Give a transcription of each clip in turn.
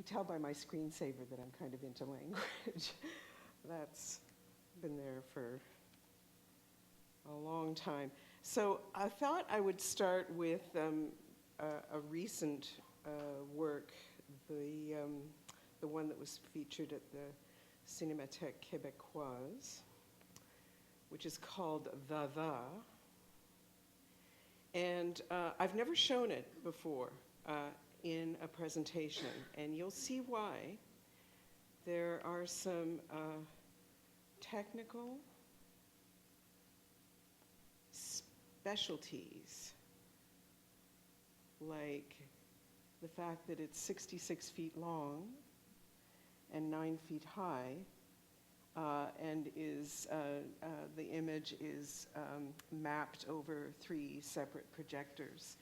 could tell by my screensaver that I'm kind of into language. That's been there for a long time. So I thought I would start with a recent work, the one that was featured at the Cinémathèque Québécoise, which is called Vava. And I've never shown it before in a presentation, and you'll see why. There are some technical specialties, like the fact that it's 66 feet long and 9 feet high, and the image is mapped over 3 separate projectors.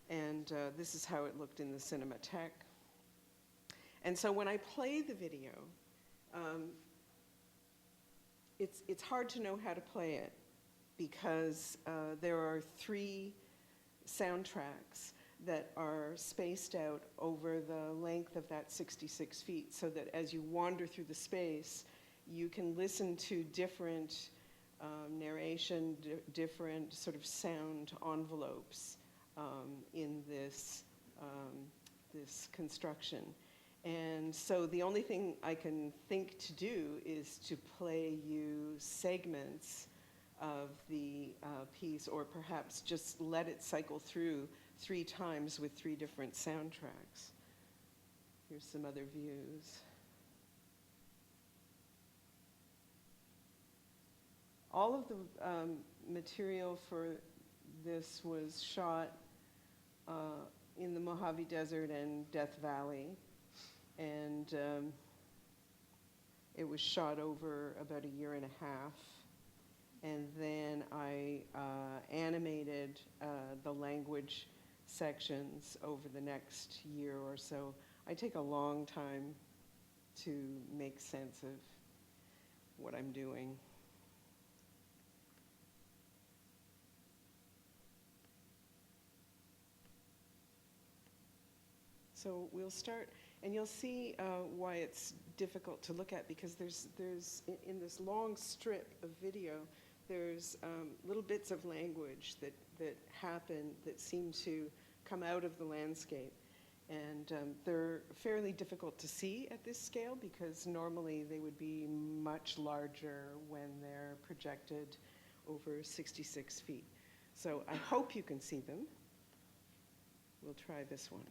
And this is how it looked in the Cinémathèque. And so when I play the video, it's hard to know how to play it, because there are 3 soundtracks that are spaced out over the length of that 66 feet, so that as you wander through the space, you can listen to different narration, different sort of sound envelopes in this construction. And so the only thing I can think to do is to play you segments of the piece, or perhaps just let it cycle through 3 times with 3 different soundtracks. Here's some other views. All of the material for this was shot in the Mojave Desert and Death Valley, and it was shot over about a year and a half. And then I animated the language sections over the next year or so. I take a long time to make sense of what I'm doing. So we'll start, and you'll see why it's difficult to look at, because there's in this long strip of video, there's little bits of language that happen, that seem to come out of the landscape. And they're fairly difficult to see at this scale, because normally they would be much larger when they're projected over 66 feet. So I hope you can see them. We'll try this one.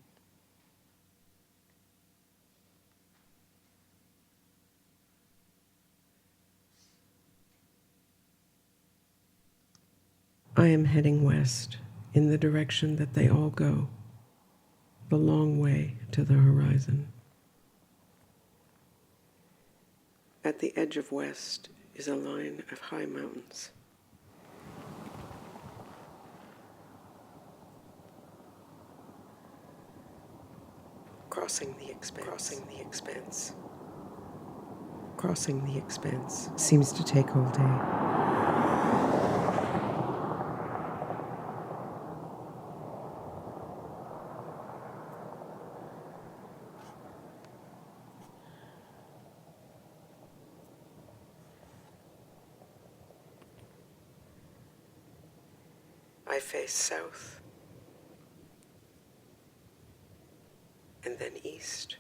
I am heading west in the direction that they all go, the long way to the horizon. At the edge of west is a line of high mountains. Crossing the expanse seems to take all day. I face south, and then east,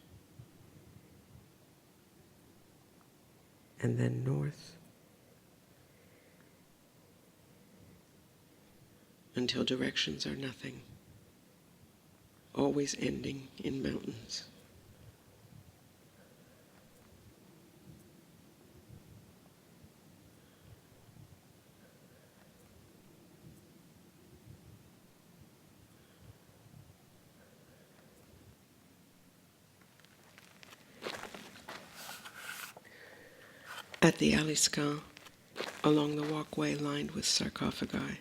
and then north, until directions are nothing, always ending in mountains. At the Aliscan, along the walkway lined with sarcophagi,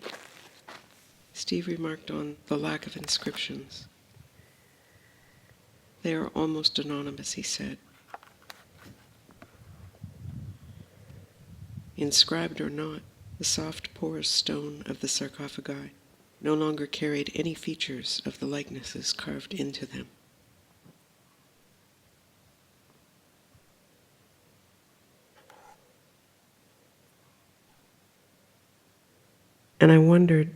Steve remarked on the lack of inscriptions. They are almost anonymous, he said. Inscribed or not, the soft porous stone of the sarcophagi no longer carried any features of the likenesses carved into them. And I wondered,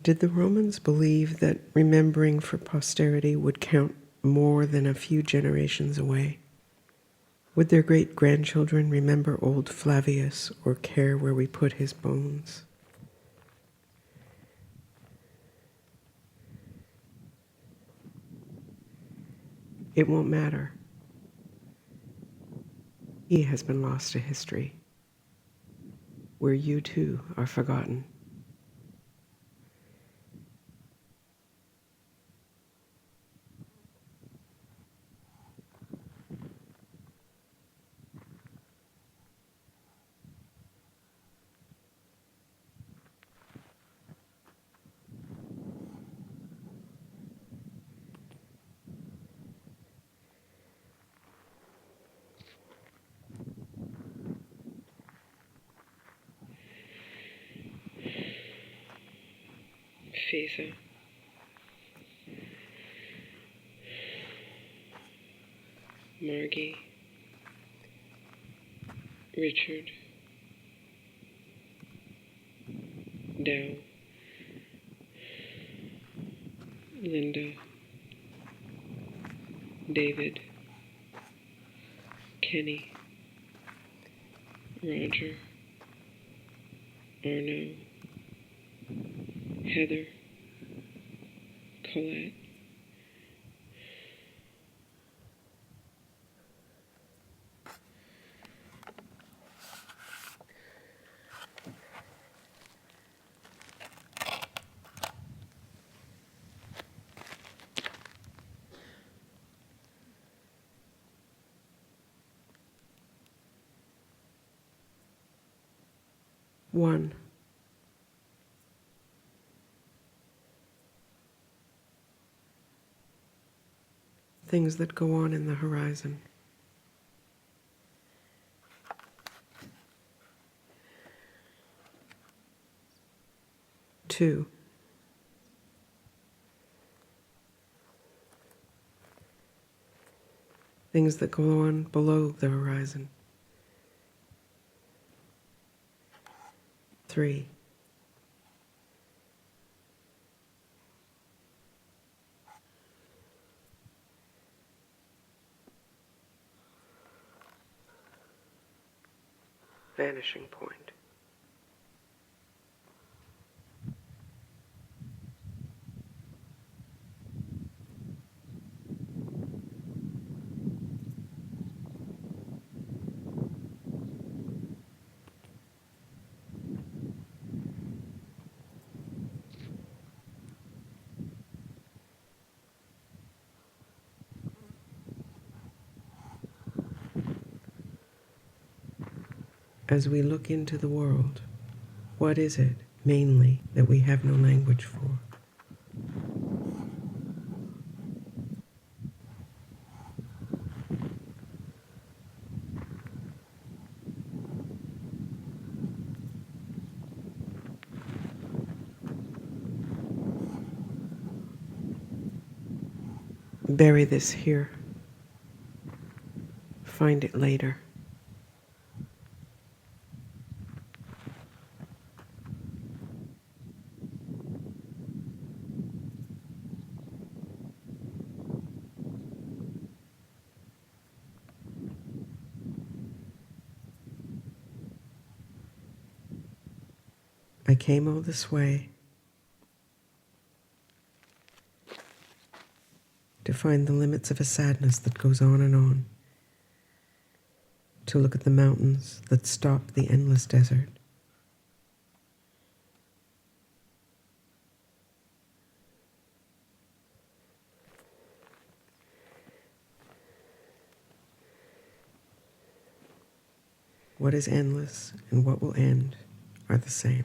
did the Romans believe that remembering for posterity would count more than a few generations away? Would their great-grandchildren remember old Flavius or care where we put his bones? It won't matter. He has been lost to history, where you too are forgotten. Fisa, Margie, Richard, Dow, Linda, David, Kenny, Roger, Arno, Heather, Colette. One. Things that go on in the horizon. 2. Things that go on below the horizon. 3. Vanishing point. As we look into the world, what is it, mainly, that we have no language for? Bury this here. Find it later. I came all this way to find the limits of a sadness that goes on and on, to look at the mountains that stop the endless desert. What is endless and what will end are the same.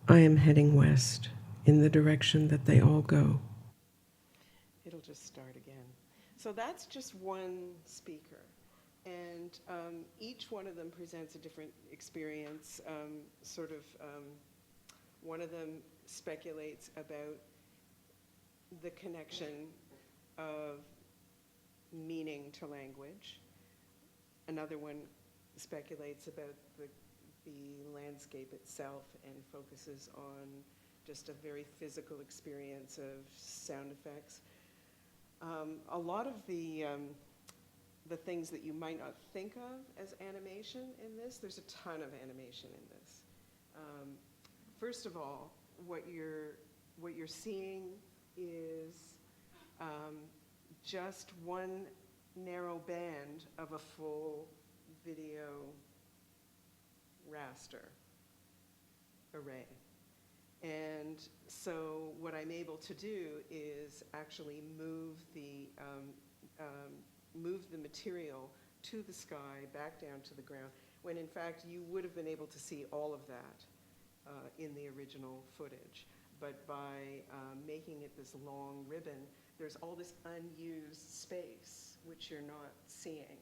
I am heading west in the direction that they all go. It'll just start again. So that's just one speaker. And each one of them presents a different experience. One of them speculates about the connection of meaning to language. Another one speculates about the landscape itself and focuses on just a very physical experience of sound effects. A lot of the things that you might not think of as animation in this, there's a ton of animation in this. First of all, what you're seeing is just one narrow band of a full video raster array. And so what I'm able to do is actually move the material to the sky, back down to the ground, when in fact you would have been able to see all of that in the original footage. But by making it this long ribbon, there's all this unused space which you're not seeing.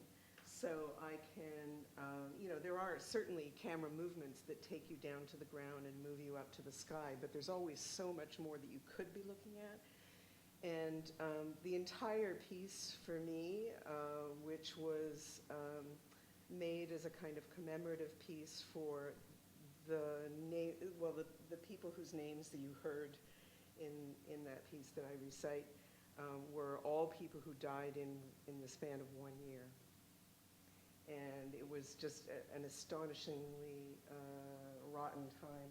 So I can, there are certainly camera movements that take you down to the ground and move you up to the sky, but there's always so much more that you could be looking at. And the entire piece for me, which was made as a kind of commemorative piece for the people whose names that you heard in that piece that I recite, were all people who died in the span of 1 year. And it was just an astonishingly rotten time.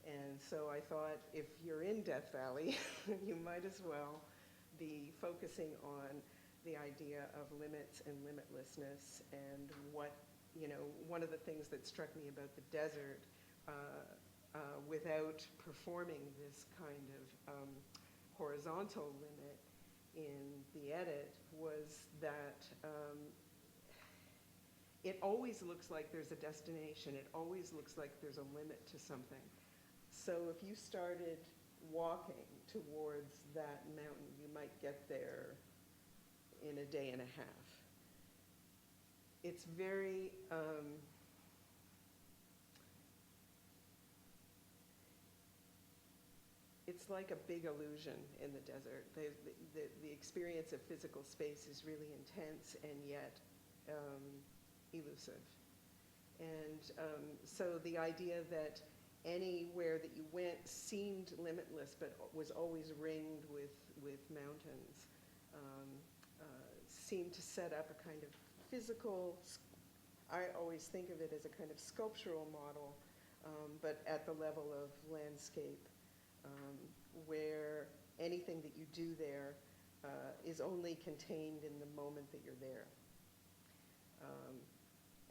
And so I thought, if you're in Death Valley, you might as well be focusing on the idea of limits and limitlessness. And one of the things that struck me about the desert, without performing this kind of horizontal limit in the edit, was that it always looks like there's a destination. It always looks like there's a limit to something. So if you started walking towards that mountain, you might get there in a day and a half. It's very, it's like a big illusion in the desert. The experience of physical space is really intense and yet elusive. And so the idea that anywhere that you went seemed limitless, but was always ringed with mountains, seemed to set up a kind of physical, I always think of it as a kind of sculptural model, but at the level of landscape, where anything that you do there is only contained in the moment that you're there.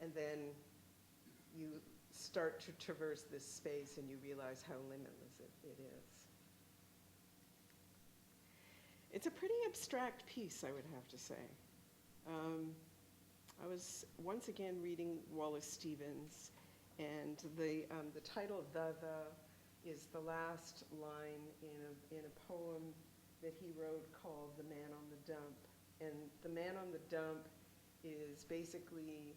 And then you start to traverse this space and you realize how limitless it is. It's a pretty abstract piece, I would have to say. I was once again reading Wallace Stevens, and the title "The" is the last line in a poem that he wrote called "The Man on the Dump." And the man on the dump is basically,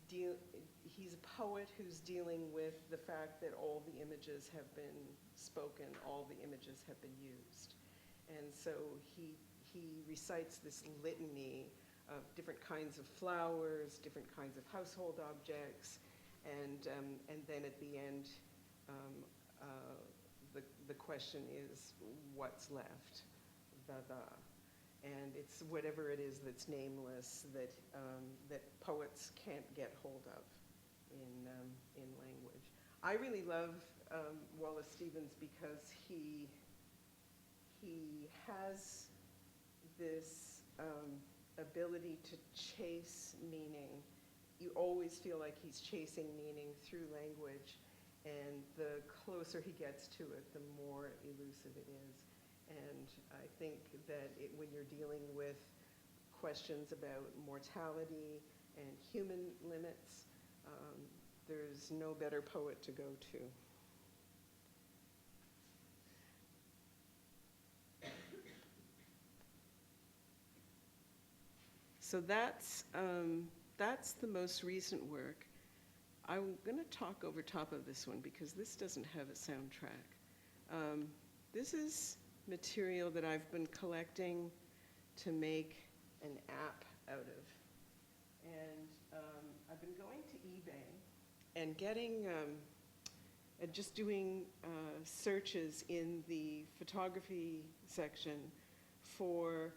he's a poet who's dealing with the fact that all the images have been spoken, all the images have been used. And so he recites this litany of different kinds of flowers, different kinds of household objects, and then at the end, the question is, what's left? The. And it's whatever it is that's nameless that poets can't get hold of in language. I really love Wallace Stevens because he has this ability to chase meaning. You always feel like he's chasing meaning through language, and the closer he gets to it, the more elusive it is. And I think that when you're dealing with questions about mortality and human limits, there's no better poet to go to. So that's the most recent work. I'm going to talk over top of this one because this doesn't have a soundtrack. This is material that I've been collecting to make an app out of. And I've been going to eBay and getting, and just doing searches in the photography section for,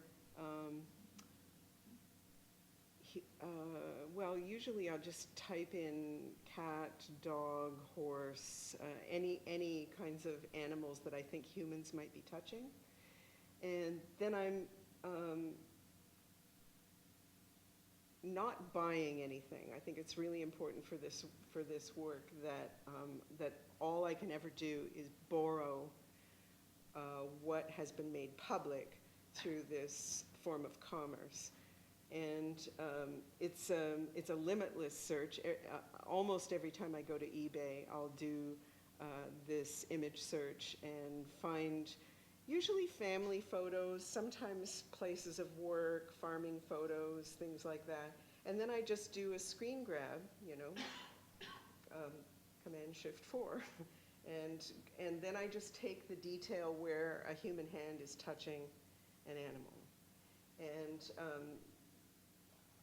well, usually I'll just type in cat, dog, horse, any kinds of animals that I think humans might be touching. And then I'm not buying anything. I think it's really important for this work that all I can ever do is borrow what has been made public through this form of commerce. And it's a limitless search. Almost every time I go to eBay, I'll do this image search and find usually family photos, sometimes places of work, farming photos, things like that. And then I just do a screen grab, you know, Command-Shift-4. And then I just take the detail where a human hand is touching an animal. And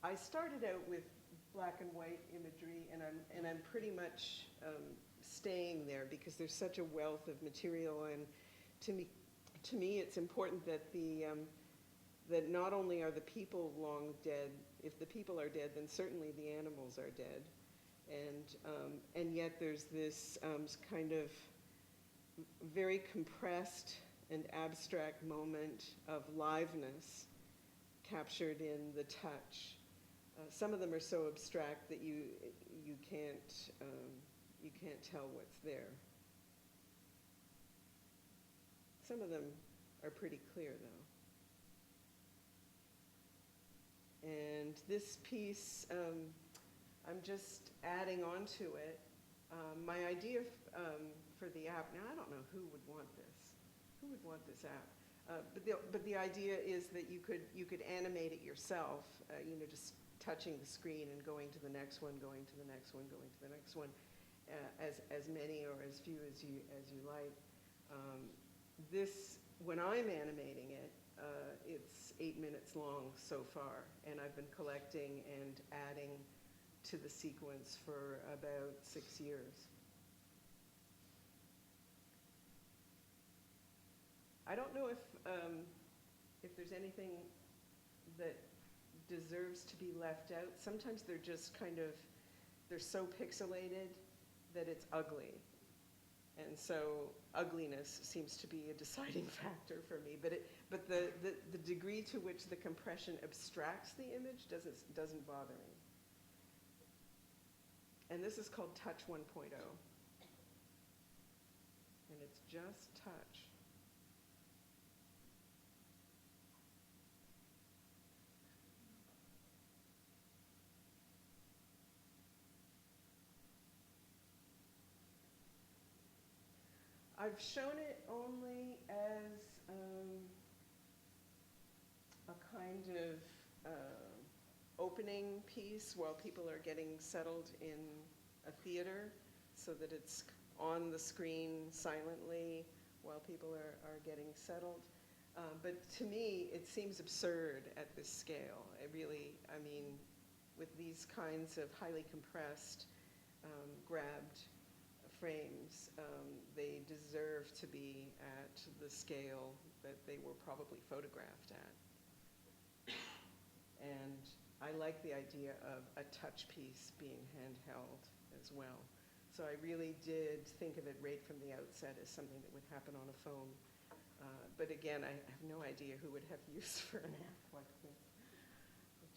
I started out with black and white imagery, and I'm pretty much staying there because there's such a wealth of material. And to me, it's important that that not only are the people long dead. If the people are dead, then certainly the animals are dead. And yet there's this kind of very compressed and abstract moment of liveness captured in the touch. Some of them are so abstract that you can't tell what's there. Some of them are pretty clear, though. And this piece, I'm just adding on to it. My idea for the app, now I don't know who would want this. Who would want this app? But the idea is that you could animate it yourself, you know, just touching the screen and going to the next one, going to the next one, going to the next one, as many or as few as you like. This, when I'm animating it, it's 8 minutes long so far, and I've been collecting and adding to the sequence for about 6 years. I don't know if there's anything that deserves to be left out. Sometimes they're just kind of, they're so pixelated that it's ugly. And so ugliness seems to be a deciding factor for me. But the degree to which the compression abstracts the image doesn't bother me. And this is called Touch 1.0. And it's just touch. I've shown it only as a kind of opening piece while people are getting settled in a theater, so that it's on the screen silently while people are getting settled. But to me, it seems absurd at this scale. It really, I mean, with these kinds of highly compressed, grabbed frames, they deserve to be at the scale that they were probably photographed at. And I like the idea of a touch piece being handheld as well. So I really did think of it right from the outset as something that would happen on a phone. But again, I have no idea who would have use for an app like this.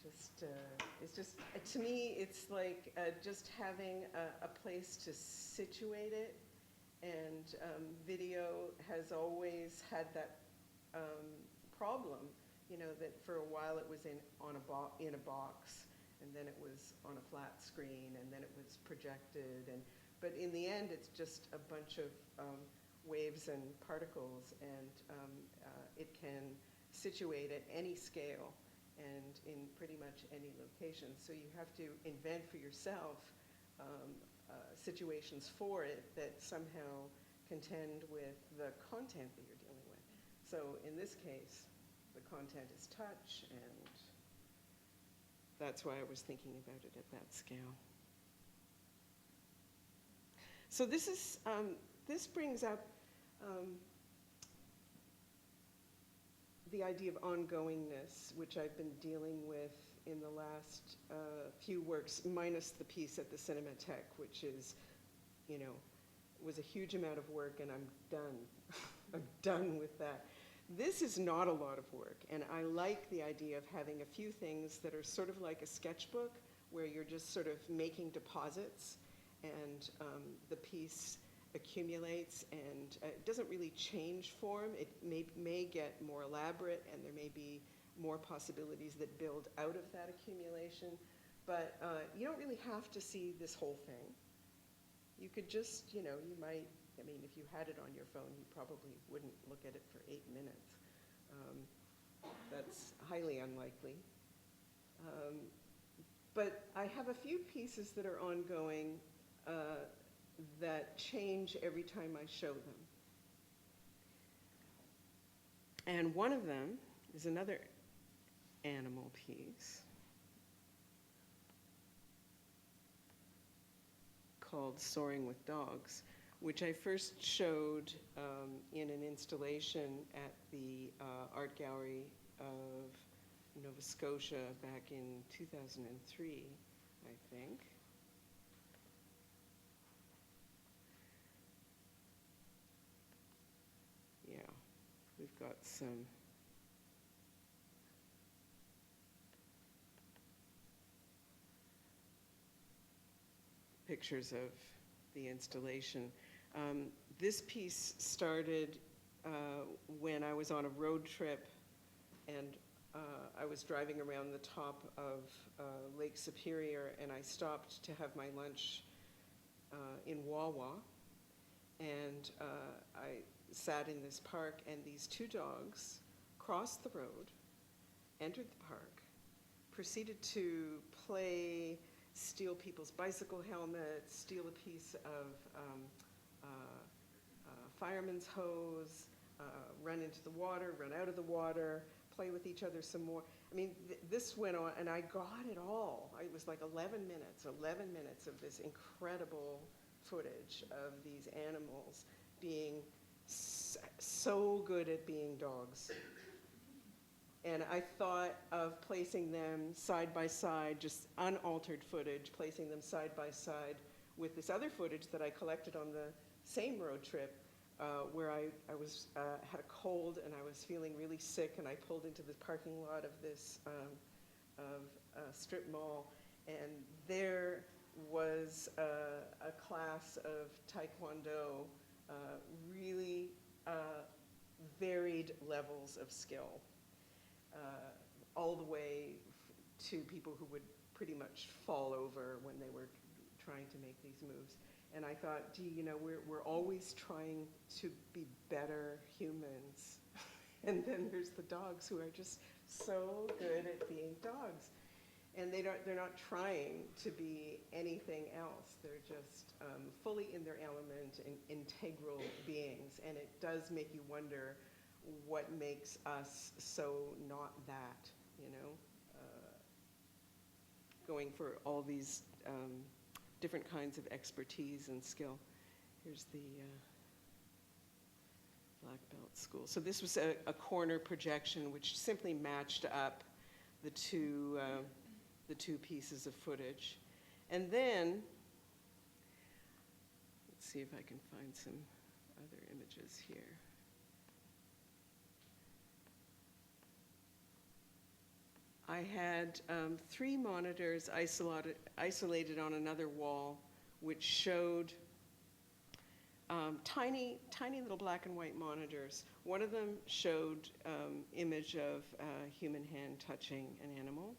It's just, to me, it's like just having a place to situate it. And video has always had that problem, you know, that for a while it was in a box, and then it was on a flat screen, and then it was projected. But in the end, it's just a bunch of waves and particles, and it can situate at any scale. and in pretty much any location. So you have to invent for yourself situations for it that somehow contend with the content that you're dealing with. So in this case, the content is touch, and that's why I was thinking about it at that scale. So this is this brings up the idea of ongoingness, which I've been dealing with in the last few works, minus the piece at the Cinematheque, which is, you know, was a huge amount of work, and I'm done. I'm done with that. This is not a lot of work, and I like the idea of having a few things that are sort of like a sketchbook, where you're just sort of making deposits, and the piece accumulates, and it doesn't really change form. It may get more elaborate, and there may be more possibilities that build out of that accumulation, but you don't really have to see this whole thing. You could just, you know, you might, I mean, if you had it on your phone, you probably wouldn't look at it for 8 minutes. That's highly unlikely. But I have a few pieces that are ongoing that change every time I show them. And one of them is another animal piece called Soaring with Dogs, which I first showed in an installation at the Art Gallery of Nova Scotia back in 2003, I think. Yeah, we've got some pictures of the installation. This piece started when I was on a road trip, and I was driving around the top of Lake Superior, and I stopped to have my lunch in Wawa, and I sat in this park, and these two dogs crossed the road, entered the park, proceeded to play, steal people's bicycle helmets, steal a piece of fireman's hose, run into the water, run out of the water, play with each other some more. I mean, this went on, and I got it all. It was like 11 minutes of this incredible footage of these animals being so good at being dogs. And I thought of placing them side by side, just unaltered footage, placing them side by side with this other footage that I collected on the same road trip, where I had a cold and I was feeling really sick, and I pulled into the parking lot of this strip mall, and there was a class of Taekwondo, really varied levels of skill. All the way to people who would pretty much fall over when they were trying to make these moves. And I thought, gee, you know, we're always trying to be better humans. And then there's the dogs who are just so good at being dogs. And they're not trying to be anything else. They're just fully in their element and integral beings. And it does make you wonder what makes us so not that, you know? Going for all these different kinds of expertise and skill. Here's the Black Belt School. So this was a corner projection which simply matched up the two pieces of footage. And then, let's see if I can find some other images here. I had 3 monitors isolated on another wall, which showed tiny little black and white monitors. One of them showed image of a human hand touching an animal.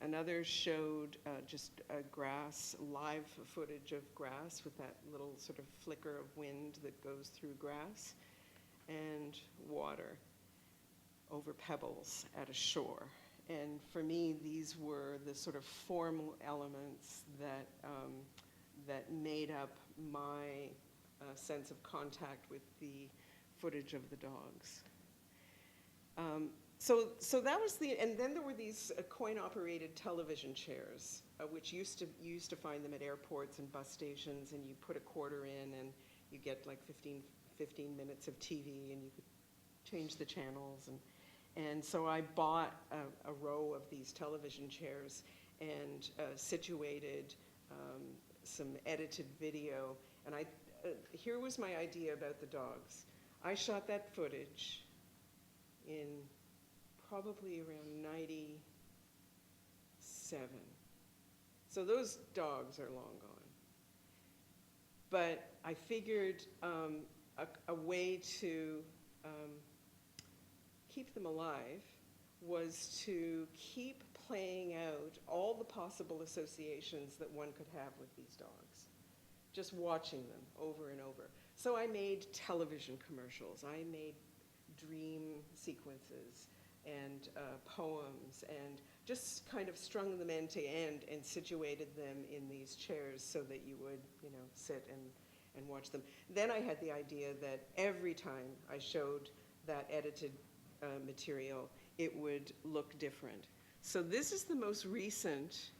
Another showed just grass, live footage of grass with that little sort of flicker of wind that goes through grass, and water. over pebbles at a shore. And for me, these were the sort of formal elements that made up my sense of contact with the footage of the dogs. So that was and then there were these coin-operated television chairs, which you used to find them at airports and bus stations, and you put a quarter in and you get like 15 minutes of TV, and you could change the channels. And so I bought a row of these television chairs and situated some edited video. And here was my idea about the dogs. I shot that footage in probably around 97. So those dogs are long gone. But I figured a way to keep them alive was to keep playing out all the possible associations that one could have with these dogs, just watching them over and over. So I made television commercials, I made dream sequences and poems, and just kind of strung them end to end and situated them in these chairs so that you would, sit and watch them. Then I had the idea that every time I showed that edited material, it would look different. So this is the most recent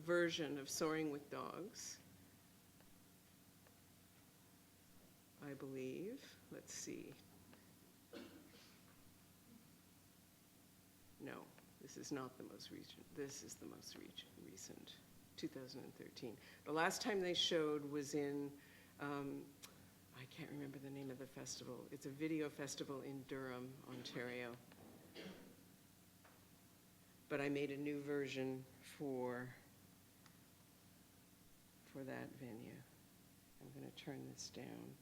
version of Soaring with Dogs, I believe. Let's see. No, this is not the most recent. This is the most recent, 2013. The last time they showed was in, I can't remember the name of the festival. It's a video festival in Durham, Ontario. But I made a new version for that venue. I'm going to turn this down.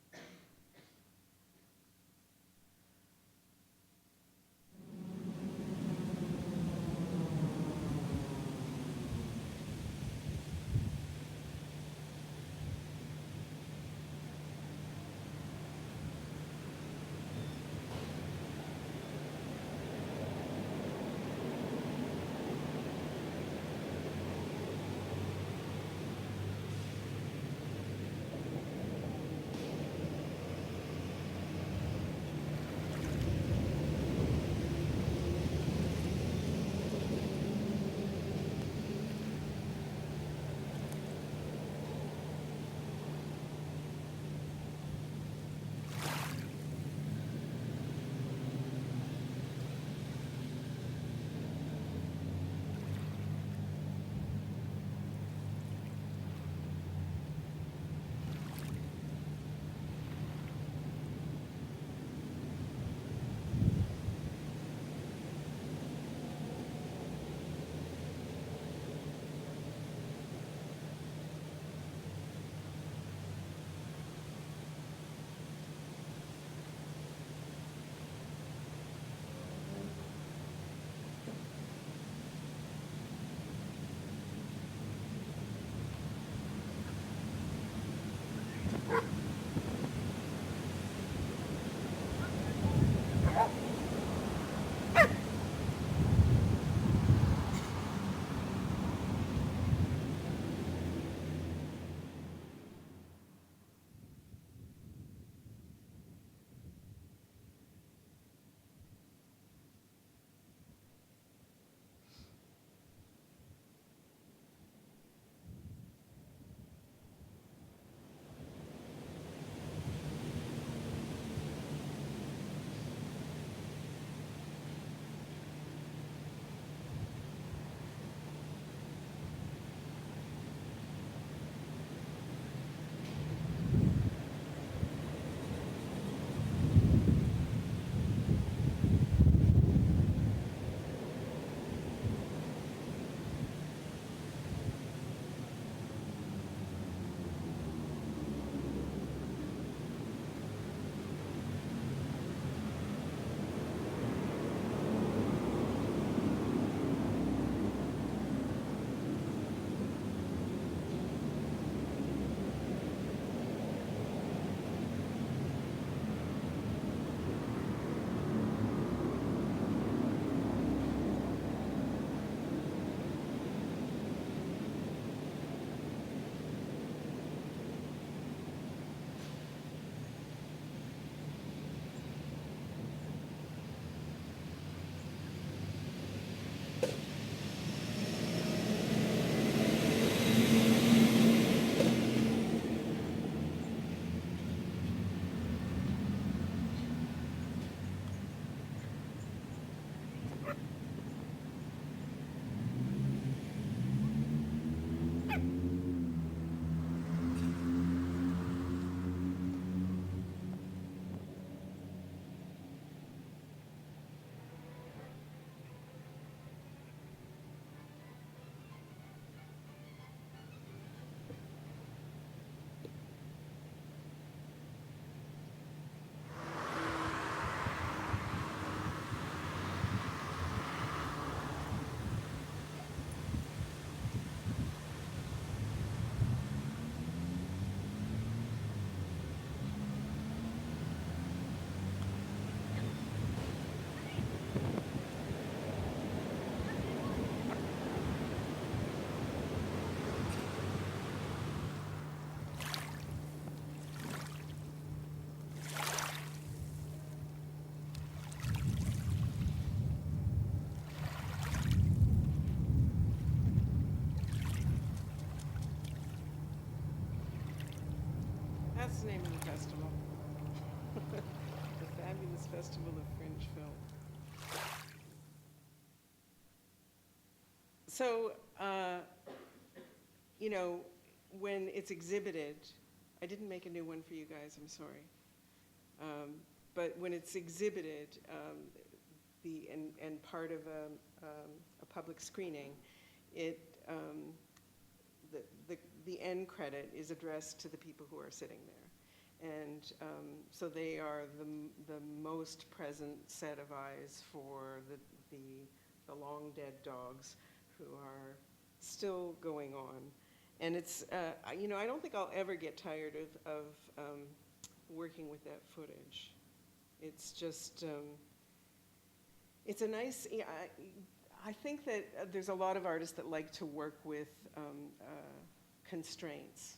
That's the name of the festival. The Fabulous Festival of Fringe Film. So, you know, when it's exhibited, I didn't make a new one for you guys, I'm sorry. But when it's exhibited, and part of a public screening, the end credit is addressed to the people who are sitting there. And so they are the most present set of eyes for the long dead dogs who are still going on. And it's, you know, I don't think I'll ever get tired of working with that footage. It's just, it's a nice, I think that there's a lot of artists that like to work with constraints.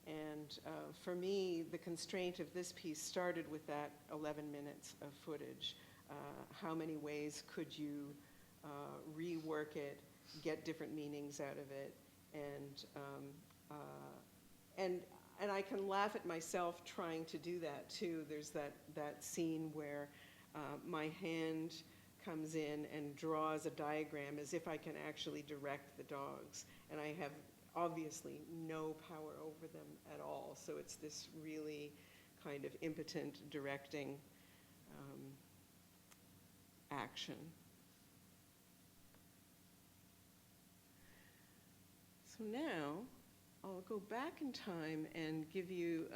And for me, the constraint of this piece started with that 11 minutes of footage. How many ways could you rework it, get different meanings out of it, and I can laugh at myself trying to do that too. There's that scene where my hand comes in and draws a diagram as if I can actually direct the dogs, and I have obviously no power over them at all. So it's this really kind of impotent directing action. So now I'll go back in time and give you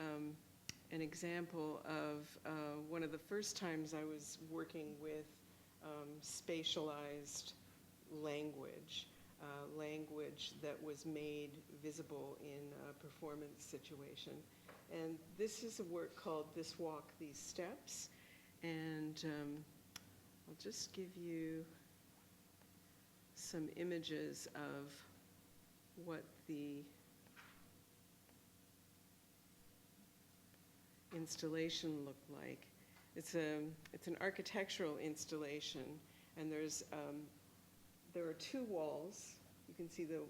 an example of one of the first times I was working with spatialized language. Language that was made visible in a performance situation. And this is a work called This Walk, These Steps. And I'll just give you some images of what the installation looked like. It's an architectural installation, and there are two walls. You can see the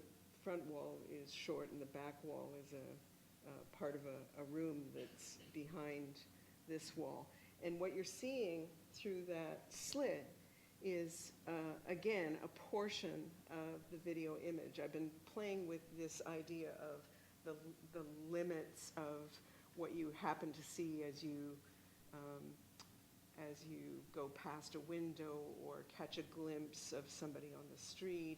front wall is short and the back wall is a part of a room that's behind this wall. And what you're seeing through that slit is, again, a portion of the video image. I've been playing with this idea of the limits of what you happen to see as you go past a window or catch a glimpse of somebody on the street.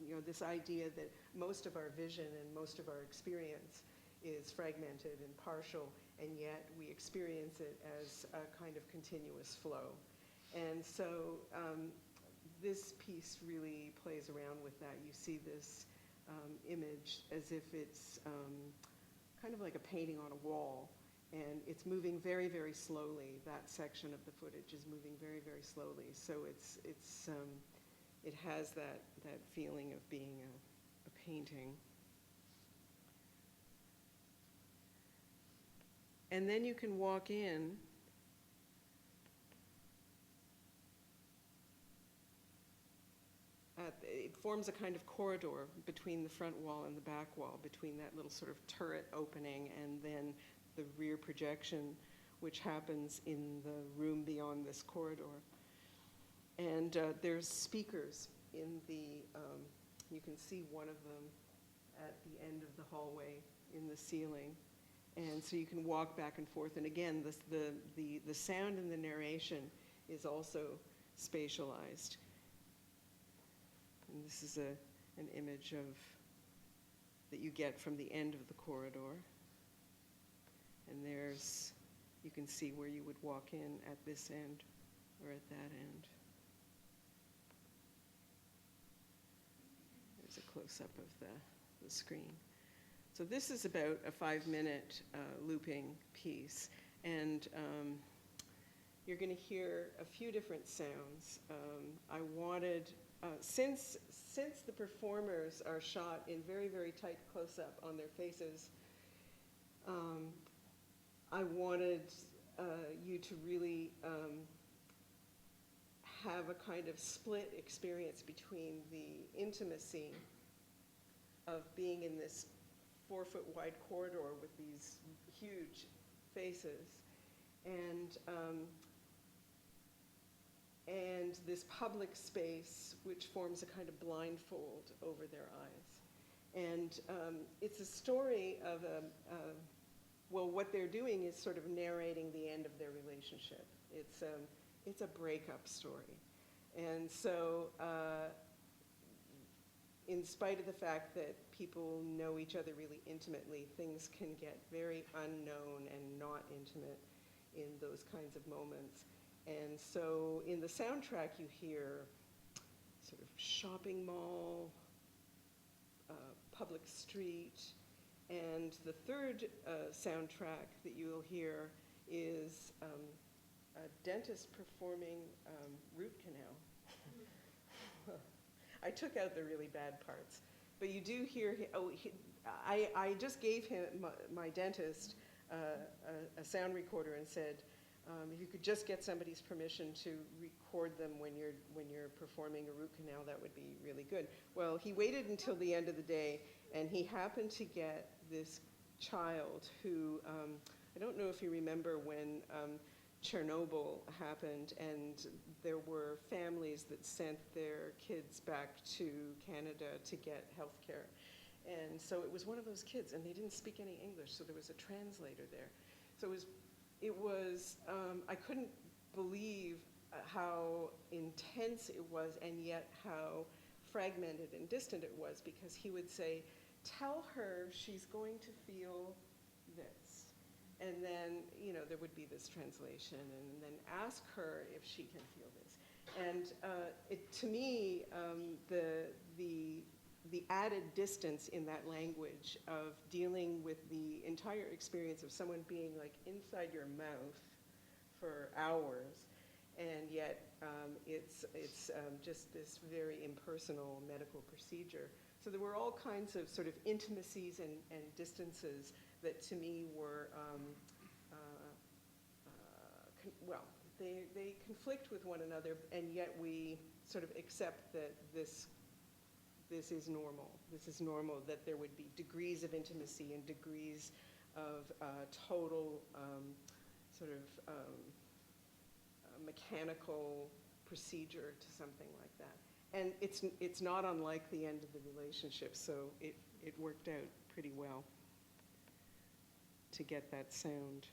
You know, this idea that most of our vision and most of our experience is fragmented and partial, and yet we experience it as a kind of continuous flow. And so this piece really plays around with that. You see this image as if it's kind of like a painting on a wall. And it's moving very, very slowly. That section of the footage is moving very, very slowly. So it has that feeling of being a painting. And then you can walk in. It forms a kind of corridor between the front wall and the back wall, between that little sort of turret opening and then the rear projection, which happens in the room beyond this corridor. And there's speakers in you can see one of them at the end of the hallway in the ceiling. And so you can walk back and forth. And again, the sound and the narration is also spatialized. And this is an image that you get from the end of the corridor. And you can see where you would walk in at this end or at that end. There's a close-up of the screen. So this is about a 5-minute looping piece. And you're going to hear a few different sounds. I wanted, since the performers are shot in very, very tight close-up on their faces, I wanted you to really have a kind of split experience between the intimacy of being in this 4-foot wide corridor with these huge faces, and this public space which forms a kind of blindfold over their eyes. And it's a story of well, what they're doing is sort of narrating the end of their relationship. It's a breakup story. And so in spite of the fact that people know each other really intimately, things can get very unknown and not intimate in those kinds of moments. And so in the soundtrack you hear sort of shopping mall, public street, and the third soundtrack that you'll hear is a dentist performing root canal. I took out the really bad parts, but you do hear, I just gave him, my dentist, a sound recorder and said, if you could just get somebody's permission to record them when you're performing a root canal, that would be really good. Well, he waited until the end of the day, and he happened to get this child who, I don't know if you remember when Chernobyl happened, and there were families that sent their kids back to Canada to get health care. And so it was one of those kids, and they didn't speak any English, so there was a translator there. So it was I couldn't believe how intense it was, and yet how fragmented and distant it was, because he would say, tell her she's going to feel this. And then, there would be this translation, and then ask her if she can feel this. And to me, the added distance in that language of dealing with the entire experience of someone being like inside your mouth for hours, and yet it's just this very impersonal medical procedure. So there were all kinds of sort of intimacies and distances that to me were, well, they conflict with one another, and yet we sort of accept that this is normal. This is normal, that there would be degrees of intimacy and degrees of total sort of mechanical procedure to something like that. And it's not unlike the end of the relationship, so it worked out pretty well to get that sound.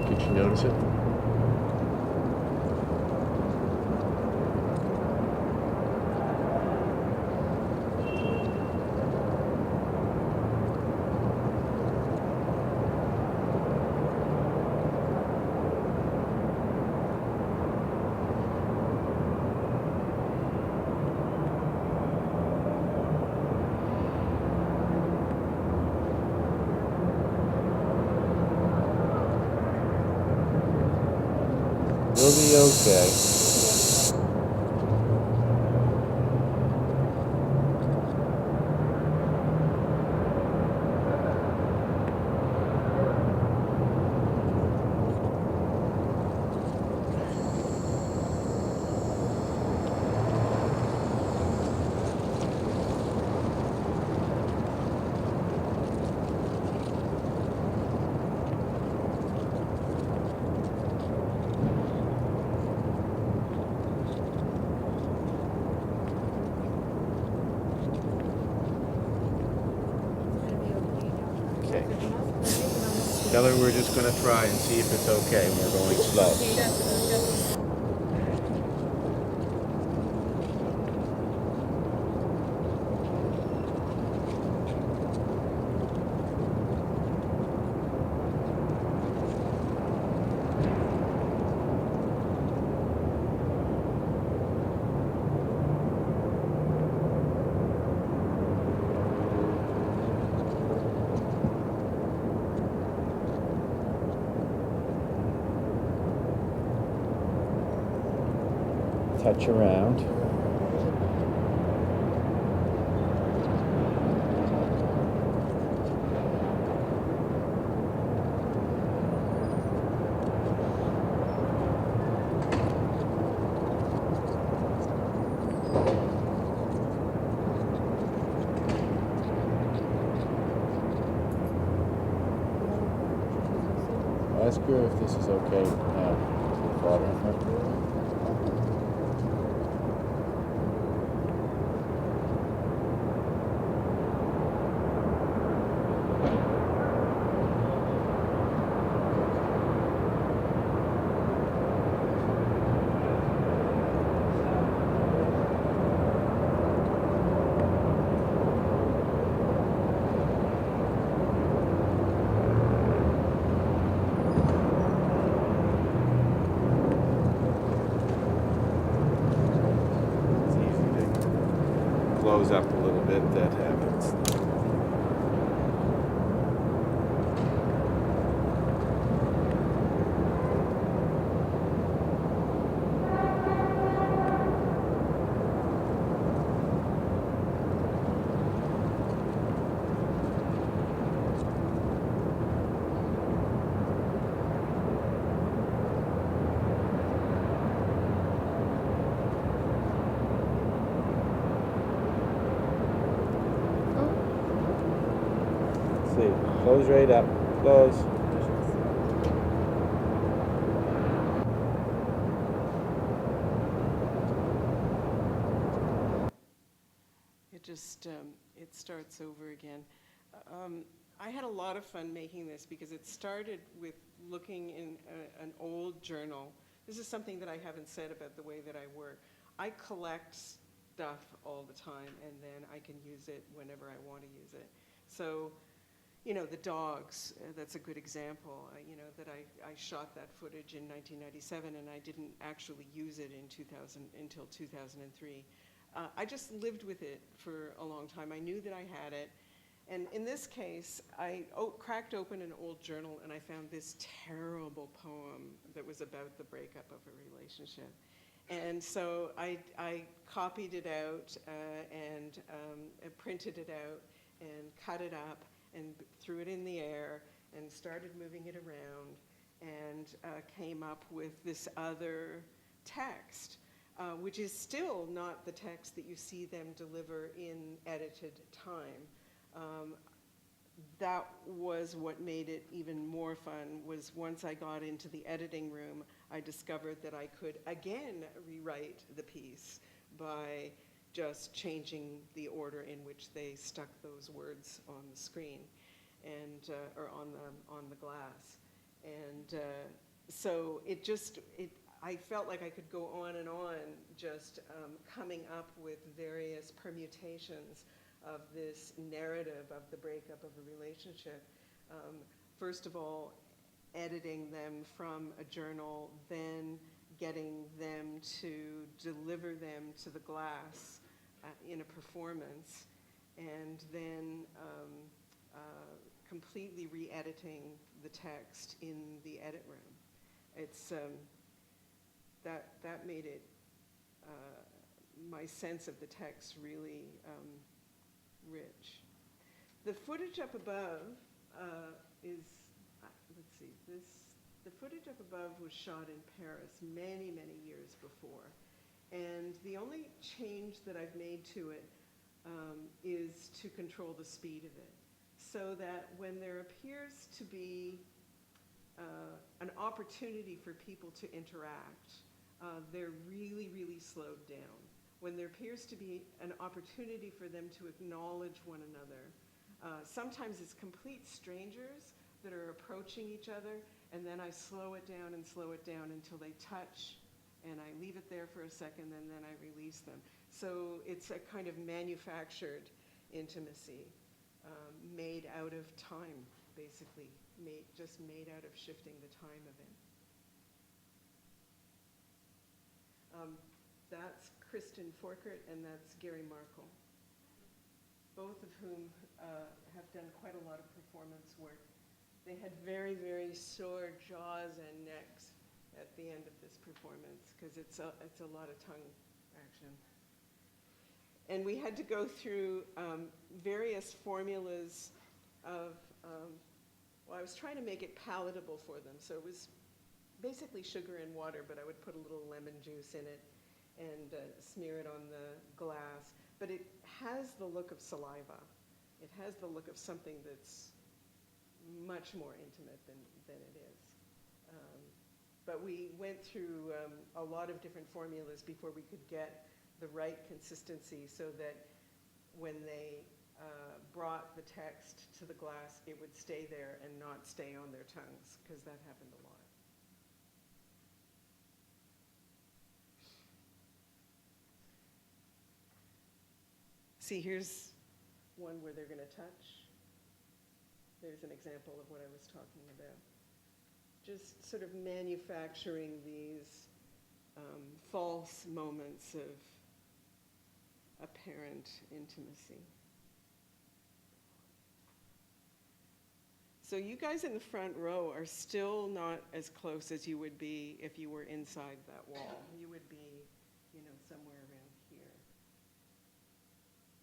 Did you notice it? You'll be okay. Tell her we're just going to try and see if it's okay. We're going slow. Touch around. Ask her if this is okay now. Bothering her. Close up a little bit, that happens. See, close right up, close. It starts over again. I had a lot of fun making this because it started with looking in an old journal. This is something that I haven't said about the way that I work. I collect stuff all the time, and then I can use it whenever I want to use it. So, you know, the dogs, that's a good example. You know, that I shot that footage in 1997, and I didn't actually use it until 2003. I just lived with it for a long time. I knew that I had it. And in this case, I cracked open an old journal, and I found this terrible poem that was about the breakup of a relationship. And so I copied it out and printed it out and cut it up and threw it in the air and started moving it around and came up with this other text, which is still not the text that you see them deliver in edited time. That was what made it even more fun, was once I got into the editing room, I discovered that I could again rewrite the piece by just changing the order in which they stuck those words on the screen and or on the glass. And so I felt like I could go on and on just coming up with various permutations of this narrative of the breakup of a relationship. First of all, editing them from a journal, then getting them to deliver them to the glass in a performance, and then completely re-editing the text in the edit room. It's that made it my sense of the text really rich. The footage up above is, let's see, the footage up above was shot in Paris many, many years before. And the only change that I've made to it is to control the speed of it, so that when there appears to be an opportunity for people to interact, they're really, really slowed down. When there appears to be an opportunity for them to acknowledge one another, sometimes it's complete strangers that are approaching each other, and then I slow it down until they touch, and I leave it there for a second, and then I release them. So it's a kind of manufactured intimacy, made out of time, basically, made out of shifting the time of it. That's Kristen Forkert, and that's Gary Markle, both of whom have done quite a lot of performance work. They had very, very sore jaws and necks at the end of this performance, because it's a lot of tongue action. And we had to go through various formulas of, well, I was trying to make it palatable for them. So it was basically sugar and water, but I would put a little lemon juice in it and smear it on the glass. But it has the look of saliva. It has the look of something that's much more intimate than it is. But we went through a lot of different formulas before we could get the right consistency so that when they brought the text to the glass, it would stay there and not stay on their tongues, because that happened a lot. See, here's one where they're going to touch. There's an example of what I was talking about. Just sort of manufacturing these false moments of apparent intimacy. So you guys in the front row are still not as close as you would be if you were inside that wall. You would be, somewhere around here.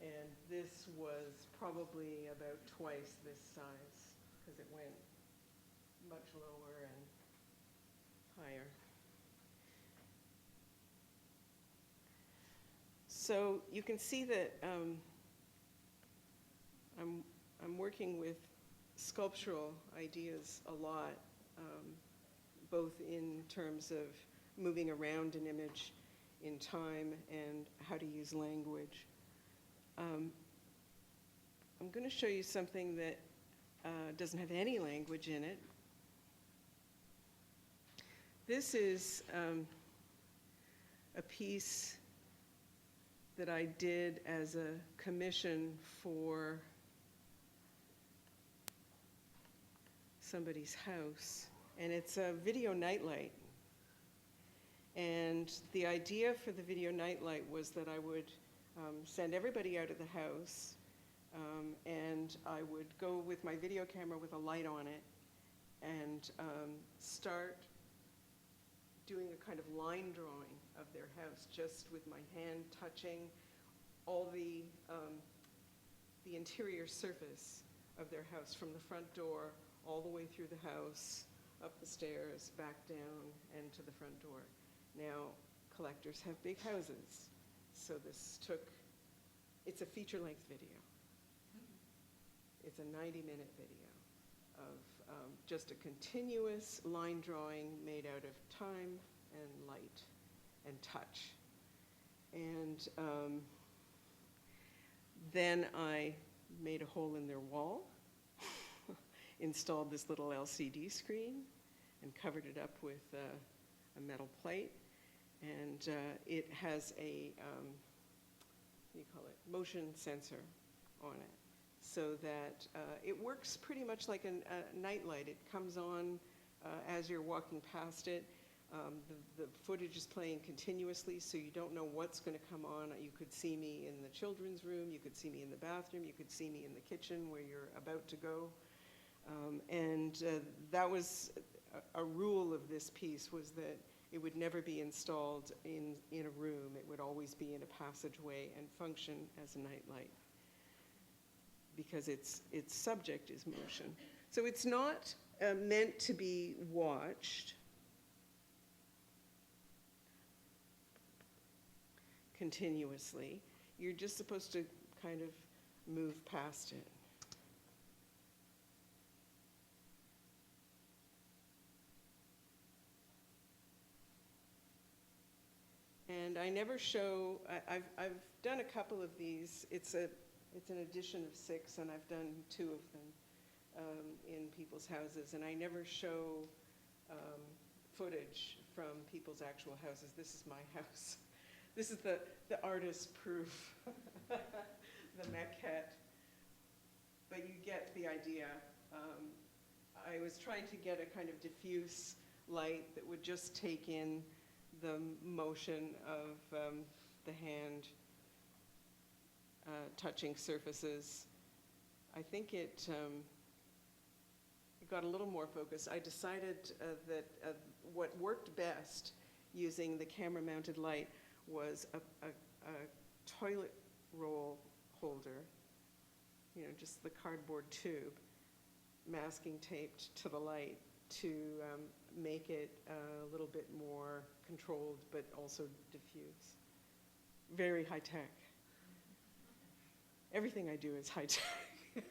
And this was probably about twice this size, because it went much lower and higher. So you can see that I'm working with sculptural ideas a lot, both in terms of moving around an image in time and how to use language. I'm going to show you something that doesn't have any language in it. This is a piece that I did as a commission for somebody's house, and it's a video nightlight. And the idea for the video nightlight was that I would send everybody out of the house, and I would go with my video camera with a light on it and start doing a kind of line drawing of their house, just with my hand touching all the interior surface of their house, from the front door all the way through the house, up the stairs, back down, and to the front door. Now, collectors have big houses, so it's a feature-length video. It's a 90-minute video of just a continuous line drawing made out of time and light and touch. And then I made a hole in their wall, installed this little LCD screen, and covered it up with a metal plate. And it has a, what do you call it, motion sensor on it, so that it works pretty much like a nightlight. It comes on as you're walking past it. The footage is playing continuously, so you don't know what's going to come on. You could see me in the children's room, you could see me in the bathroom, you could see me in the kitchen where you're about to go. And that was a rule of this piece, was that it would never be installed in a room. It would always be in a passageway and function as a nightlight, because its subject is motion. So it's not meant to be watched continuously. You're just supposed to kind of move past it. And I never show, I've done a couple of these. It's an edition of 6, and I've done 2 of them in people's houses, and I never show footage from people's actual houses. This is my house. This is the artist proof, the maquette. But you get the idea. I was trying to get a kind of diffuse light that would just take in the motion of the hand touching surfaces. I think it got a little more focus. I decided that what worked best using the camera-mounted light was a toilet roll holder, just the cardboard tube, masking taped to the light to make it a little bit more controlled, but also diffuse. Very high tech. Everything I do is high tech.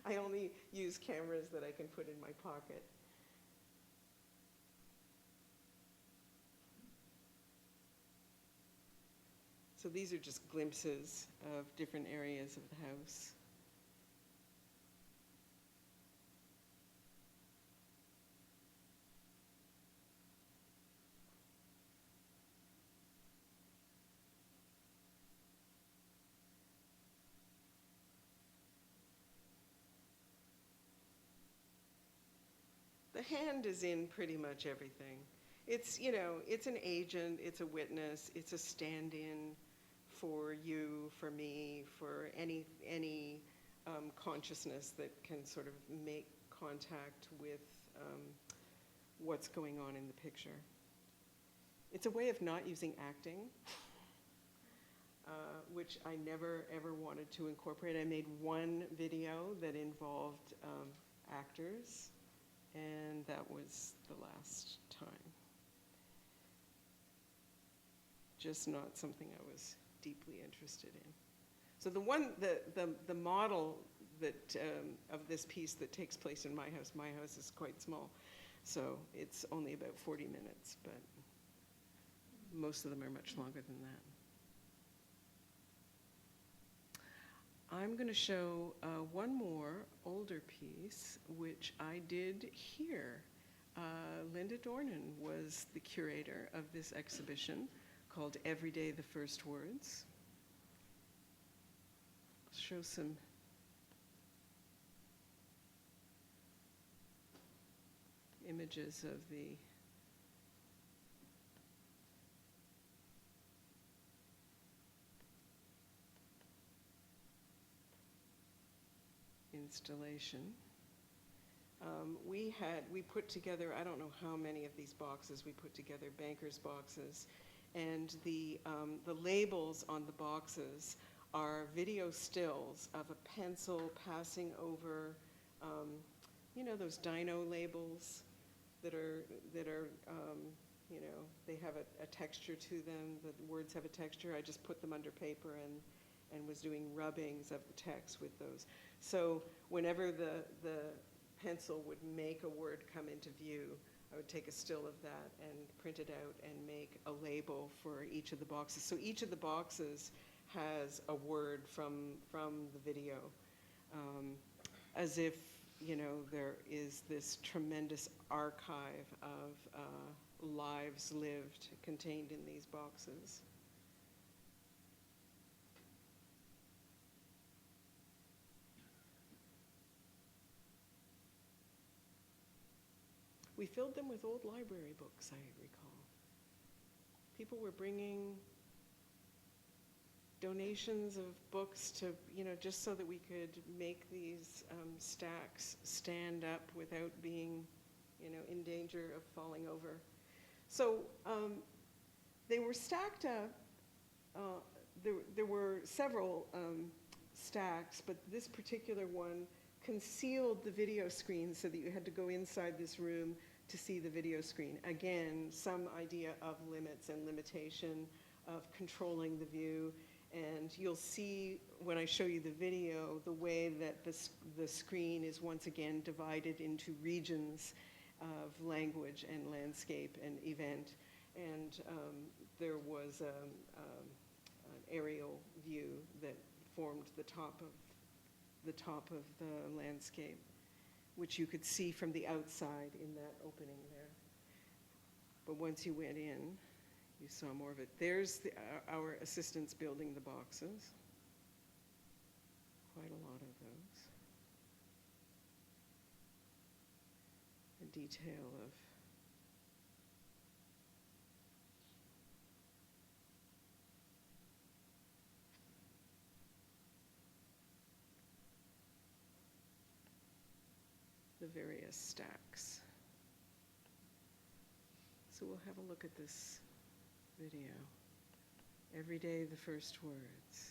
I only use cameras that I can put in my pocket. So these are just glimpses of different areas of the house. The hand is in pretty much everything. It's, you know, it's an agent, it's a witness, it's a stand-in for you, for me, for any consciousness that can sort of make contact with what's going on in the picture. It's a way of not using acting, which I never ever wanted to incorporate. I made one video that involved actors, and that was the last time. Just not something I was deeply interested in. So the model that of this piece that takes place in my house is quite small, so it's only about 40 minutes, but most of them are much longer than that. I'm going to show one more older piece, which I did here. Linda Dornan was the curator of this exhibition called Every Day the First Words. I'll show some images of the installation. We put together, I don't know how many of these boxes we put together, bankers' boxes, and the labels on the boxes are video stills of a pencil passing over, you know, those dino labels that are you know, they have a texture to them. The words have a texture. I just put them under paper and was doing rubbings of the text with those. So whenever the pencil would make a word come into view, I would take a still of that and print it out and make a label for each of the boxes. So each of the boxes has a word from the video, as if, you know, there is this tremendous archive of lives lived contained in these boxes. We filled them with old library books, I recall. People were bringing donations of books to, you know, just so that we could make these stacks stand up without being, you know, in danger of falling over. So they were stacked up. There were several stacks, but this particular one concealed the video screen so that you had to go inside this room to see the video screen. Again, some idea of limits and limitation, of controlling the view. And you'll see when I show you the video, the way that the screen is once again divided into regions of language and landscape and event. And there was an aerial view that formed the top of the landscape, which you could see from the outside in that opening there. But once you went in, you saw more of it. There's our assistants building the boxes. Quite a lot of those. A detail of the various stacks. So we'll have a look at this video. Every day the first words.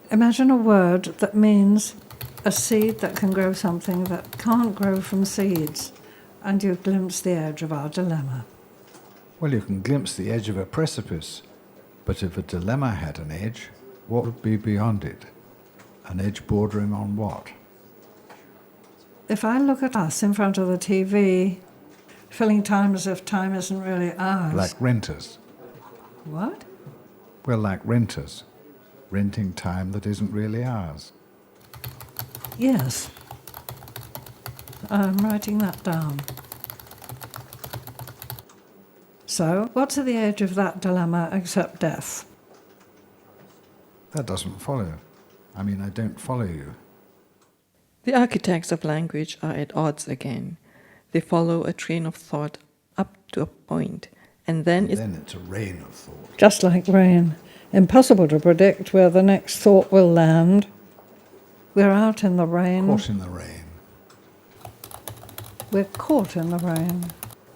Imagine a word that means a seed that can grow something that can't grow from seeds, and you glimpse the edge of our dilemma. Well, you can glimpse the edge of a precipice, but if a dilemma had an edge, what would be beyond it? An edge bordering on what? If I look at us in front of the TV, filling time as if time isn't really ours. Like renters. What? Well, like renters. Renting time that isn't really ours. Yes. I'm writing that down. So, what's at the edge of that dilemma except death? That doesn't follow. I mean, I don't follow you. The architects of language are at odds again. They follow a train of thought up to a point, and then It's a rain of thought. Just like rain. Impossible to predict where the next thought will land. We're out in the rain. Caught in the rain. We're caught in the rain,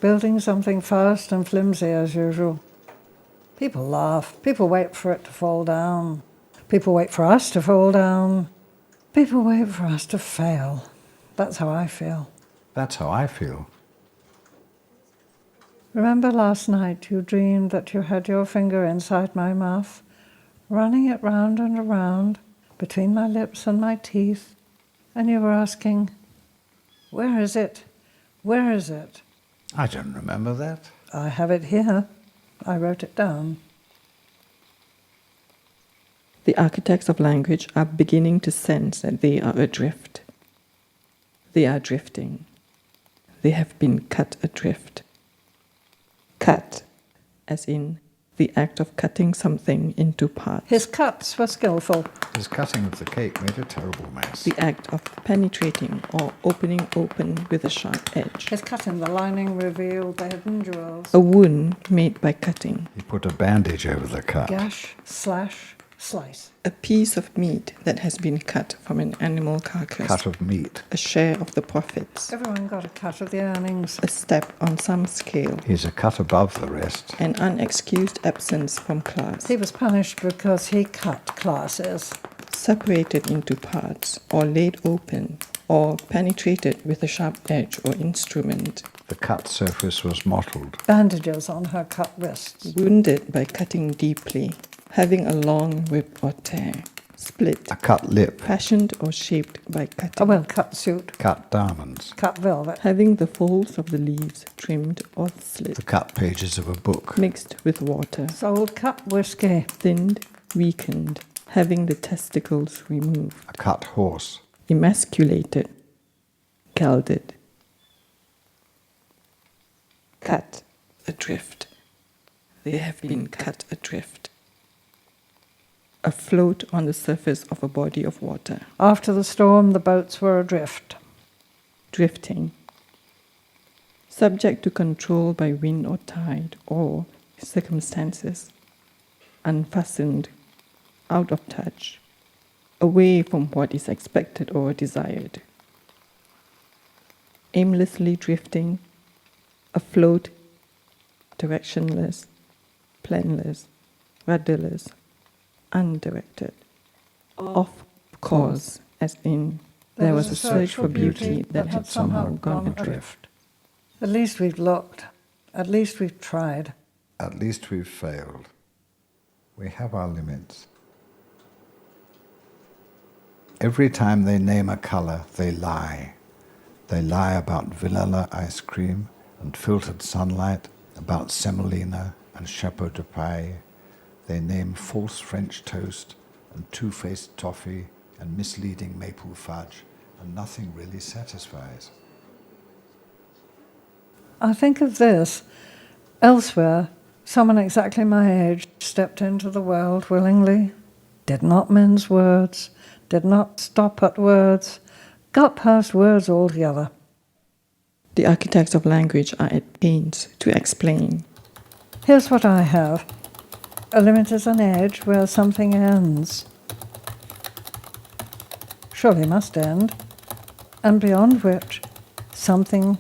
building something fast and flimsy as usual. People laugh. People wait for it to fall down. People wait for us to fall down. People wait for us to fail. That's how I feel. That's how I feel. Remember last night you dreamed that you had your finger inside my mouth, running it round and around between my lips and my teeth, and you were asking, "Where is it? Where is it?" I don't remember that. I have it here. I wrote it down. the architects of language are beginning to sense that they are adrift. They are drifting. They have been cut adrift. Cut, as in the act of cutting something into parts. His cuts were skillful. His cutting of the cake made a terrible mess. The act of penetrating or opening open with a sharp edge. His cut in the lining revealed the hidden jewels. A wound made by cutting. He put a bandage over the cut. Gash, slash, slice. A piece of meat that has been cut from an animal carcass. Cut of meat. A share of the profits. Everyone got a cut of the earnings. A step on some scale. He's a cut above the rest. An unexcused absence from class. He was punished because he cut classes. Separated into parts, or laid open, or penetrated with a sharp edge or instrument. The cut surface was mottled. Bandages on her cut wrists. Wounded by cutting deeply. Having a long rip or tear. Split. A cut lip. Fashioned or shaped by cutting. A well-cut suit. Cut diamonds. Cut velvet. Having the folds of the leaves trimmed or slit. The cut pages of a book. Mixed with water. Sold cut whiskey. Thinned, weakened. Having the testicles removed. A cut horse. Emasculated. Gelded. Cut adrift. They have been cut adrift. Afloat on the surface of a body of water. After the storm, the boats were adrift. Drifting. Subject to control by wind or tide or circumstances. Unfastened. Out of touch. Away from what is expected or desired. Aimlessly drifting. Afloat. Directionless. Planless. Rudderless. Undirected. Off course, as in there was a search for beauty that had somehow gone adrift. At least we've looked. At least we've tried. At least we've failed. We have our limits. Every time they name a color, they lie. They lie about vanilla ice cream and filtered sunlight, about semolina and chapeau de paille. They name false French toast and two-faced toffee and misleading maple fudge, and nothing really satisfies. I think of this. Elsewhere, someone exactly my age stepped into the world willingly, did not mince words, did not stop at words, got past words altogether. The architects of language are at pains to explain. Here's what I have. A limit is an edge where something ends. Surely must end, and beyond which something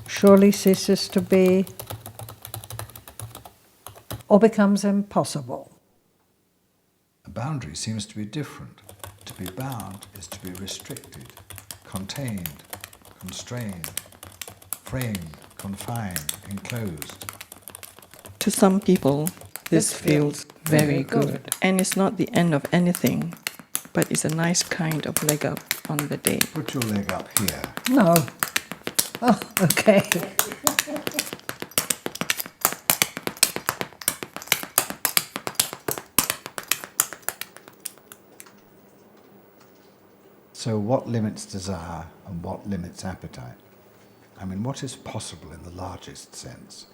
surely ceases to be or becomes impossible. A boundary seems to be different. To be bound is to be restricted, contained, constrained, framed, confined, enclosed. To some people, this feels very good. And it's not the end of anything, but it's a nice kind of leg up on the day. Put your leg up here. No. Oh, okay. So what limits desire and what limits appetite? I mean, what is possible in the largest sense?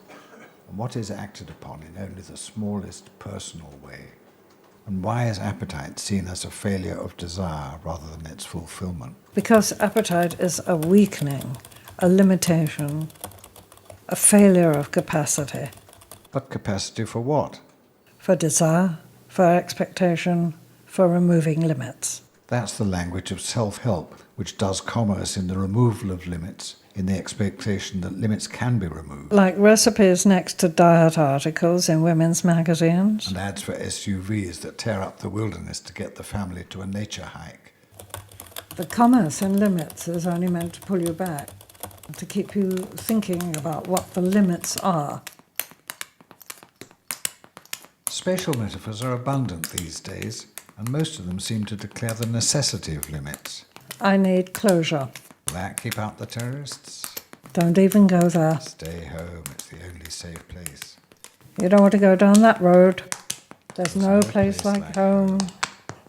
And what is acted upon in only the smallest personal way? And why is appetite seen as a failure of desire rather than its fulfillment? Because appetite is a weakening, a limitation, a failure of capacity. But capacity for what? For desire, for expectation, for removing limits. That's the language of self-help, which does commerce in the removal of limits, in the expectation that limits can be removed. Like recipes next to diet articles in women's magazines. And ads for SUVs that tear up the wilderness to get the family to a nature hike. The commerce in limits is only meant to pull you back, to keep you thinking about what the limits are. Spatial metaphors are abundant these days, and most of them seem to declare the necessity of limits. I need closure. Will that keep out the terrorists? Don't even go there. Stay home, it's the only safe place. You don't want to go down that road. There's no place like home.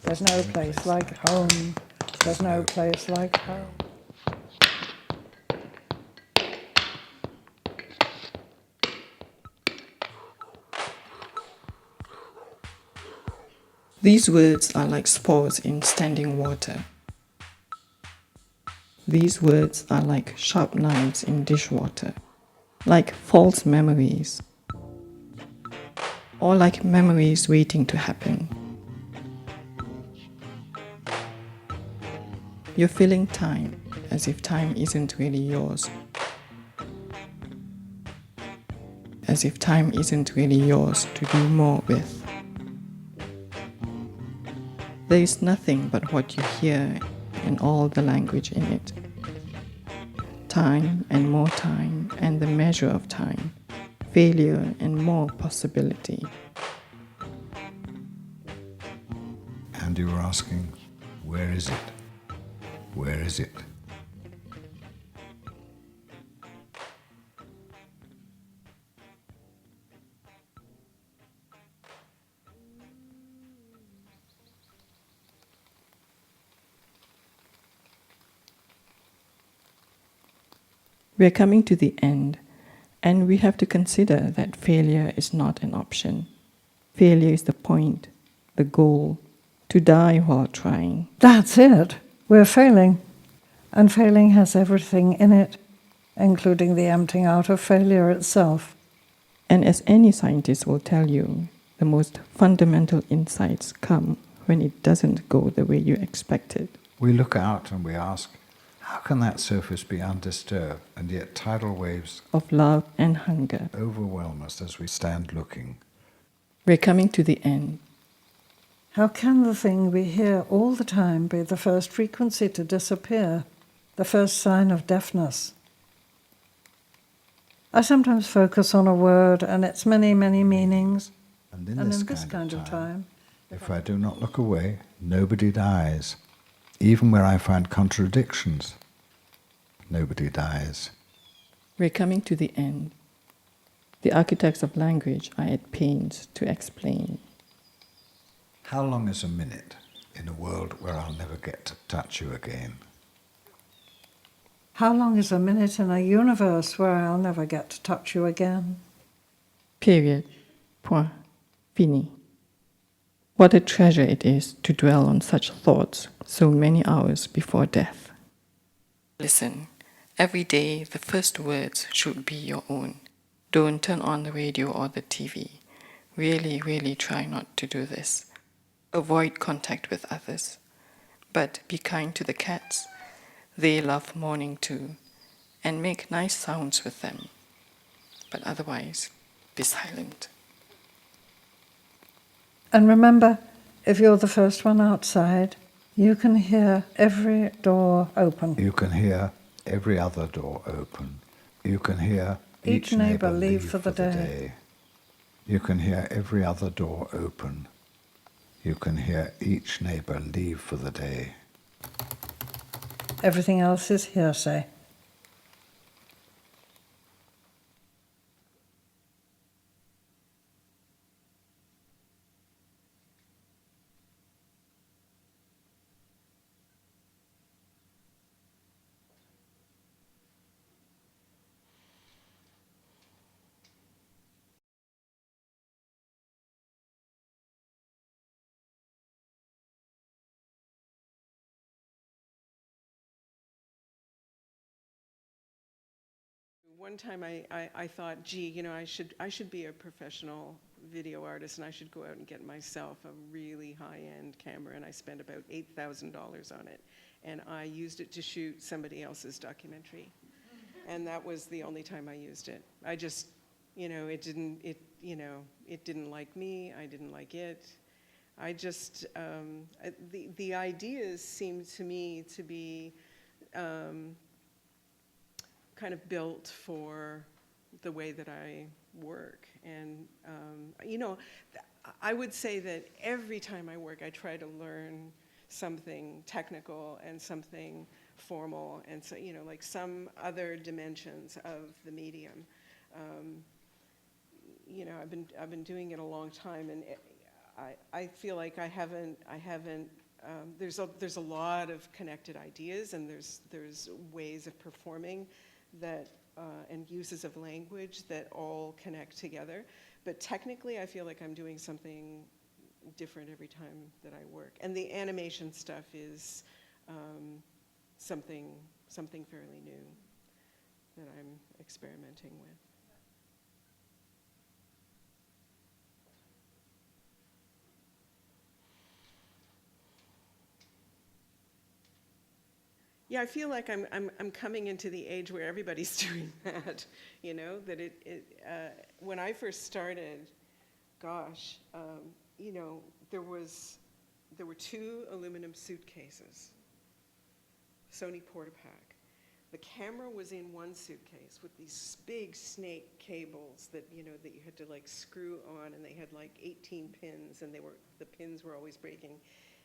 There's no place like home. There's no place like home. These words are like spores in standing water. These words are like sharp knives in dishwater, like false memories, or like memories waiting to happen. You're filling time as if time isn't really yours. As if time isn't really yours to do more with. There is nothing but what you hear and all the language in it. Time and more time and the measure of time. Failure and more possibility. And you were asking, where is it? Where is it? We are coming to the end, and we have to consider that failure is not an option. Failure is the point, the goal, to die while trying. That's it. We're failing. And failing has everything in it, including the emptying out of failure itself. And as any scientist will tell you, the most fundamental insights come when it doesn't go the way you expected. We look out and we ask, how can that surface be undisturbed, and yet tidal waves Of love and hunger. overwhelm us as we stand looking? We're coming to the end. How can the thing we hear all the time be the first frequency to disappear, the first sign of deafness? I sometimes focus on a word and its many, many meanings. And in And this, in this kind of time, if if I do not look away, nobody dies. Even where I find contradictions, nobody dies. We're coming to the end. The architects of language are at pains to explain. How long is a minute in a world where I'll never get to touch you again? How long is a minute in a universe where I'll never get to touch you again? Period. Point. Fini. What a treasure it is to dwell on such thoughts so many hours before death. Listen, every day the first words should be your own. Don't turn on the radio or the TV. Really, really try not to do this. Avoid contact with others. But be kind to the cats. They love mourning too. And make nice sounds with them. But otherwise, be silent. And remember, if you're the first one outside, you can hear every door open. You can hear every other door open. You can hear Each neighbour leave for the day. You can hear every other door open. You can hear each neighbor leave for the day. Everything else is hearsay. One time I thought, gee, you know, I should be a professional video artist, and I should go out and get myself a really high-end camera, and I spent about $8,000 on it, and I used it to shoot somebody else's documentary, and that was the only time I used it. I just, you know, it didn't like me, I didn't like it. I just, the ideas seemed to me to be kind of built for the way that I work. And, you know, I would say that every time I work, I try to learn something technical and something formal, and so, you know, like some other dimensions of the medium. You know, I've been doing it a long time, and I feel like I haven't. There's a lot of connected ideas, and there's ways of performing that and uses of language that all connect together. But technically, I feel like I'm doing something different every time that I work. And the animation stuff is something fairly new that I'm experimenting with. Yeah, I feel like I'm coming into the age where everybody's doing that, you know, that when I first started, gosh, you know, there were 2 aluminum suitcases, Sony Portapack. The camera was in one suitcase with these big snake cables that, you know, that you had to like screw on, and they had like 18 pins, and the pins were always breaking.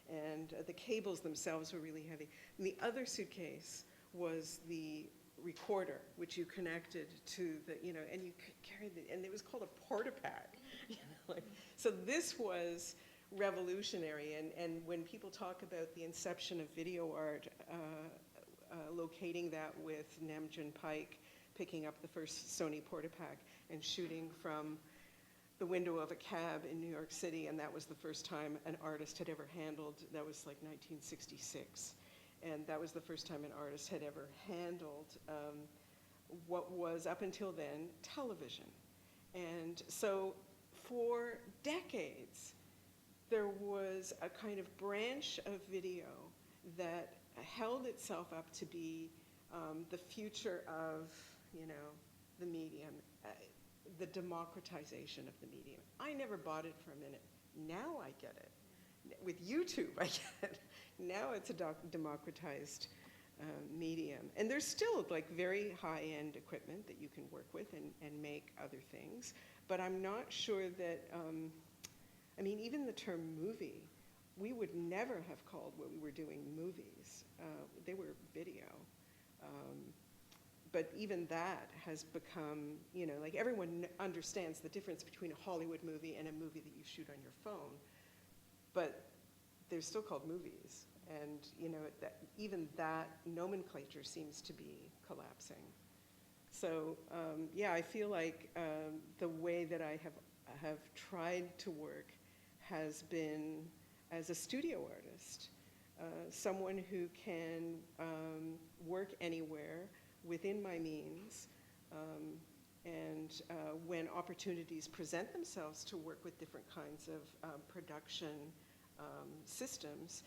And the cables themselves were really heavy. And the other suitcase was the recorder, which you connected to the, you know, and you carried it, and it was called a Portapack. You know, like, so this was revolutionary, and when people talk about the inception of video art, locating that with Namjoon Pike picking up the first Sony Portapack and shooting from the window of a cab in New York City, and that was the first time an artist had ever handled, that was like 1966, and that was the first time an artist had ever handled what was, up until then, television. And so for decades, there was a kind of branch of video that held itself up to be the future of, you know, the medium. The democratization of the medium. I never bought it for a minute. Now I get it. With YouTube, I get it. Now it's a democratized medium. And there's still like very high-end equipment that you can work with and make other things. But I'm not sure that, I mean, even the term movie, we would never have called what we were doing movies. They were video. But even that has become, you know, like everyone understands the difference between a Hollywood movie and a movie that you shoot on your phone, but they're still called movies. And, you know, even that nomenclature seems to be collapsing. So, yeah, I feel like the way that I have tried to work has been as a studio artist, someone who can work anywhere, within my means, and when opportunities present themselves to work with different kinds of production systems,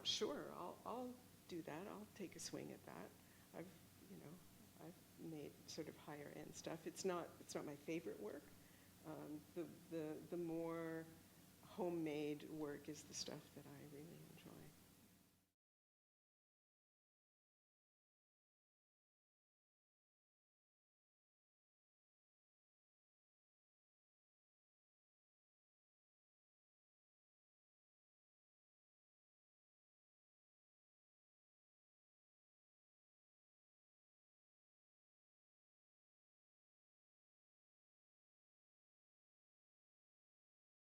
sure, I'll do that. I'll take a swing at that. I've made sort of higher end stuff. It's not my favorite work. The more homemade work is the stuff that I really enjoy.